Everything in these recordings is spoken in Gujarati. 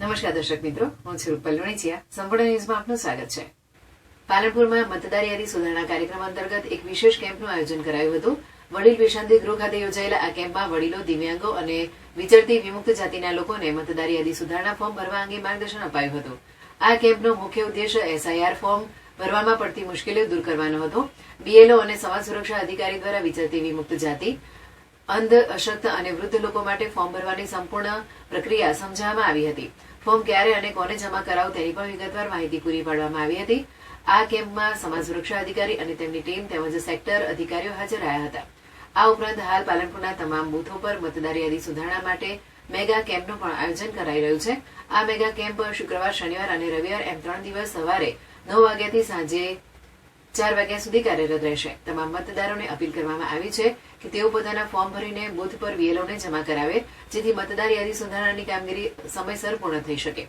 નમસ્કાર દર્શક મિત્રો, હું છું રૂપલ લુણીચિયા. સંપૂર્ણ ન્યૂઝમાં આપનું સ્વાગત છે. પાલનપુરમાં મતદાર યાદી સુધારણા કાર્યક્રમ અંતર્ગત એક વિશેષ કેમ્પનું આયોજન કરાયું હતું. વડીલ વિશ્રાંતિ ગૃહ ખાતે યોજાયેલા આ કેમ્પમાં વડીલો, દિવ્યાંગો અને વિચરતી વિમુક્ત જાતિના લોકોને મતદાર યાદી સુધારણા ફોર્મ ભરવા અંગે માર્ગદર્શન અપાયું હતું. આ કેમ્પનો મુખ્ય ઉદ્દેશ એસઆઈઆર ફોર્મ ભરવામાં પડતી મુશ્કેલીઓ દૂર કરવાનો હતો. બીએલઓ અને સમાજ સુરક્ષા અધિકારી દ્વારા વિચરતી વિમુક્ત જાતિ, અંધ, અશક્ત અને વૃદ્ધ લોકો માટે ફોર્મ ભરવાની સંપૂર્ણ પ્રક્રિયા સમજાવવામાં આવી હતી. ફોર્મ ક્યારે અને કોને જમા કરાવવું તેની પણ વિગતવાર માહિતી પૂરી પાડવામાં આવી હતી. આ કેમ્પમાં સમાજ સુરક્ષા અધિકારી અને તેમની ટીમ તેમજ સેક્ટર અધિકારીઓ હાજર રહ્યા હતા. આ ઉપરાંત હાલ પાલનપુરના તમામ બૂથો પર મતદાર યાદી સુધારણા માટે મેગા કેમ્પનું પણ આયોજન કરાઈ રહ્યું છે. આ મેગા કેમ્પ શુક્રવાર, શનિવાર અને રવિવાર એમ 3 દિવસ સવારે 9 વાગ્યાથી સાંજે 4 વાગ્યા સુધી કાર્યરત રહેશે. તમામ મતદારોને અપીલ કરવામાં આવી છે કે તેઓ પોતાના ફોર્મ ભરીને બૂથ પર વીએલઓને જમા કરાવે, જેથી મતદાર યાદી સુધારણાની કામગીરી સમયસર પૂર્ણ થઈ શકે.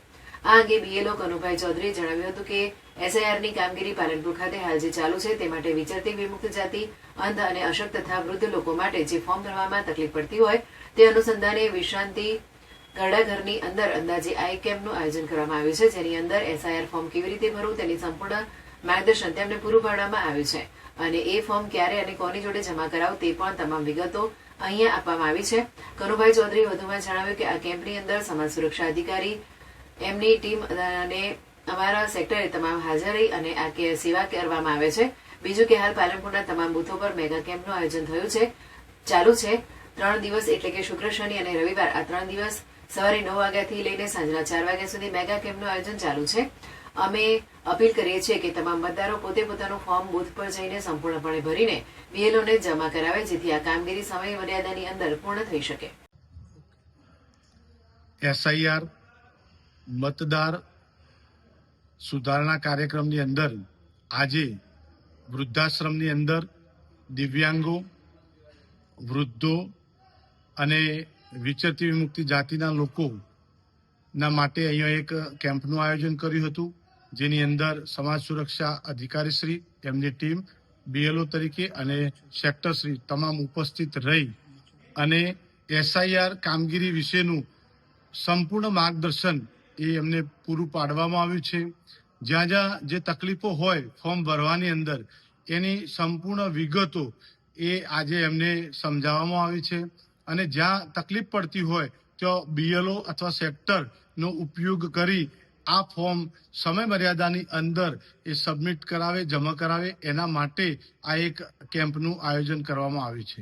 આ અંગે બીએલઓ કનુભાઈ ચૌધરીએ જણાવ્યું હતું કે એસઆઈઆરની કામગીરી પાલનપુર ખાતે હાલ જે ચાલુ છે તે માટે વિચરતી વિમુક્ત જાતિ, અંધ અને અશક્ત તથા વૃદ્ધ લોકો માટે જે ફોર્મ ભરવામાં તકલીફ પડતી હોય તે અનુસંધાને વિશ્રાંતિ ઘરડાઘરની અંદર અંદાજે આ કેમ્પનું આયોજન કરવામાં આવ્યું છે, જેની અંદર એસઆઈઆર ફોર્મ કેવી રીતે ભરવું તેની સંપૂર્ણ માર્ગદર્શન તેમને પૂરું પાડવામાં આવ્યું છે અને એ ફોર્મ ક્યારે અને કોની જોડે જમા કરાવવું તે પણ તમામ વિગતો અહીંયા આપવામાં આવી છે. કનુભાઈ ચૌધરીએ વધુમાં જણાવ્યું કે આ કેમ્પની અંદર સમાજ સુરક્ષા અધિકારી, એમની ટીમ અને અમારા સેક્ટરે તમામ હાજર રહી અને આ સેવા કરવામાં આવે છે. બીજું કે હાલ પાલનપુરના તમામ બૂથો પર મેગા કેમ્પનું આયોજન થયું છે, ચાલુ છે. 3 દિવસ એટલે કે શુક્ર, શનિ અને રવિવાર આ 3 દિવસ સવારે 9 વાગ્યાથી લઈને સાંજના 4 વાગ્યા સુધી મેગા કેમ્પનું આયોજન ચાલુ છે. અમે અપીલ કરીએ છીએ કે તમામ મતદારો પોતે પોતાનું ફોર્મ બૂથ પર જઈને સંપૂર્ણપણે ભરીને બીએલઓને જમા કરાવે, જેથી આ કામગીરી સમય મર્યાદાની અંદર પૂર્ણ થઈ શકે. એસઆઈઆર મતદાર સુધારણા કાર્યક્રમની અંદર આજે વૃદ્ધાશ્રમની અંદર દિવ્યાંગો, વૃદ્ધો અને વિચરતી વિમુક્તિ જાતિના લોકોના માટે અહીંયા એક કેમ્પનું આયોજન કર્યું હતું, જેની અંદર સમાજ સુરક્ષા અધિકારીશ્રી, એમની ટીમ, બીએલઓ તરીકે અને સેક્ટરશ્રી તમામ ઉપસ્થિત રહી અને એસઆઈઆર કામગીરી વિશેનું સંપૂર્ણ માર્ગદર્શન એ એમને પૂરું પાડવામાં આવ્યું છે. જ્યાં જ્યાં જે તકલીફો હોય ફોર્મ ભરવાની અંદર એની સંપૂર્ણ વિગતો એ આજે એમને સમજાવવામાં આવી છે અને જ્યાં તકલીફ પડતી હોય ત્યાં બીએલઓ અથવા સેક્ટરનો ઉપયોગ કરી આ ફોર્મ સમય મર્યાદાની અંદર એ સબમિટ કરાવે, જમા કરાવે, એના માટે આ એક કેમ્પનું આયોજન કરવામાં આવ્યું છે.